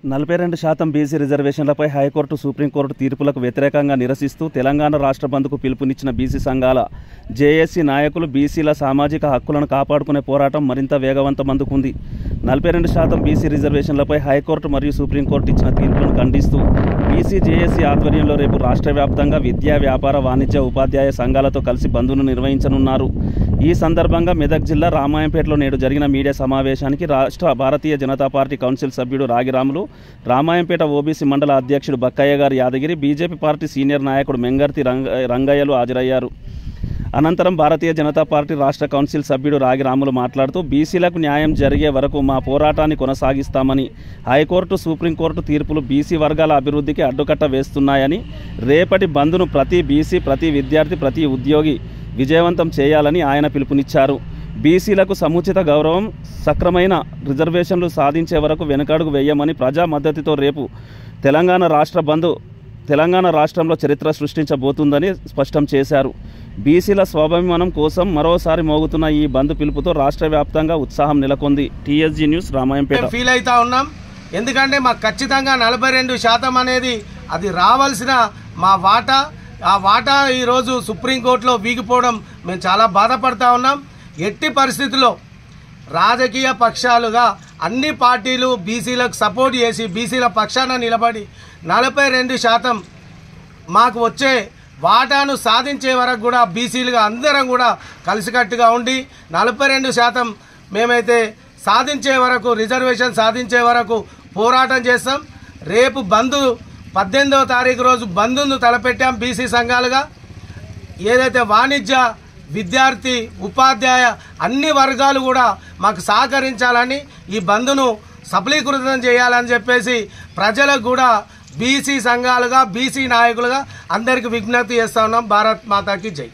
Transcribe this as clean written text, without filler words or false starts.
42% BC రిజర్వేషన్లపై high court supreme court తీర్పులకు వ్యతిరేకంగా నిరసిస్తూ తెలంగాణ రాష్ట్ర బంద్కు పిలుపునిచ్చిన బీసీ సంఘాల జేఏసీ నాయకులు బీసీల సామాజిక హక్కులను కాపాడుకునే పోరాటం మరింత వేగవంతమందుకుంది. 42% బీసీ రిజర్వేషన్లపై హైకోర్టు మరియు సుప్రీంకోర్టు ఇచ్చిన తీర్పులను ఖండిస్తూ బీసీ జేఏసీ ఆధ్వర్యంలో రేపు రాష్ట్ర వ్యాప్తంగా విద్యా, వ్యాపార, వాణిజ్య, ఉపాధ్యాయ సంఘాలతో కలిసి బంద్ను నిర్వహించనున్నారు. ఈ సందర్భంగా మెదక్ జిల్లా రామాయంపేటలో నేడు జరిగిన మీడియా సమావేశానికి రాష్ట్ర భారతీయ జనతా పార్టీ కౌన్సిల్ సభ్యుడు రాగిరాములు, రామాయంపేట ఓబీసీ మండల అధ్యక్షుడు బక్కయ్య గారు యాదగిరి, బీజేపీ పార్టీ సీనియర్ నాయకుడు మెంగర్తి రంగయ్యలు హాజరయ్యారు. అనంతరం భారతీయ జనతా పార్టీ రాష్ట్ర కౌన్సిల్ సభ్యుడు రాగిరాములు మాట్లాడుతూ బీసీలకు న్యాయం జరిగే వరకు మా పోరాటాన్ని కొనసాగిస్తామని, హైకోర్టు, సుప్రీంకోర్టు తీర్పులు బీసీ వర్గాల అభివృద్ధికి అడ్డుకట్ట వేస్తున్నాయని, రేపటి బంద్ను ప్రతి బీసీ, ప్రతి విద్యార్థి, ప్రతి ఉద్యోగి విజయవంతం చేయాలని ఆయన పిలుపునిచ్చారు. బీసీలకు సముచిత గౌరవం, సక్రమైన రిజర్వేషన్లు సాధించే వరకు వెనుకడుగు వేయమని, ప్రజా మద్దతుతో రేపు తెలంగాణ రాష్ట్రంలో చరిత్ర సృష్టించబోతుందని స్పష్టం చేశారు. బీసీల స్వాభిమానం కోసం మరోసారి మోగుతున్న ఈ బంద్ పిలుపుతో రాష్ట్ర వ్యాప్తంగా ఉత్సాహం నెలకొంది. TSG news, Ramayampet. ఫీల్ అవుతా ఉన్నాం, ఎందుకంటే మాకు ఖచ్చితంగా 42% అనేది అది రావాల్సిన మా వాటా. ఆ వాటా ఈరోజు సుప్రీంకోర్టులో వీగిపోవడం మేము చాలా బాధపడతా ఉన్నాం. ఎట్టి పరిస్థితుల్లో రాజకీయ పక్షాలుగా అన్ని పార్టీలు బీసీలకు సపోర్ట్ చేసి బీసీల పక్షాన నిలబడి 42% మాకు వచ్చే వాటాను సాధించే వరకు కూడా బీసీలుగా అందరం కూడా కలిసికట్టుగా ఉండి 42% మేమైతే సాధించే వరకు, రిజర్వేషన్ సాధించే వరకు పోరాటం చేస్తాం. రేపు బంద్ 18వ తారీఖు రోజు బంద్ను తలపెట్టాం బీసీ సంఘాలుగా. ఏదైతే వాణిజ్య, విద్యార్థి, ఉపాధ్యాయ అన్ని వర్గాలు కూడా మాకు సహకరించాలని, ఈ బంద్ను సఫలీకృతం చేయాలని చెప్పేసి ప్రజలకు కూడా బీసీ సంఘాలుగా, బీసీ నాయకులుగా అందరికీ విజ్ఞప్తి చేస్తా ఉన్నాం. భారత్ మాతాకి జై.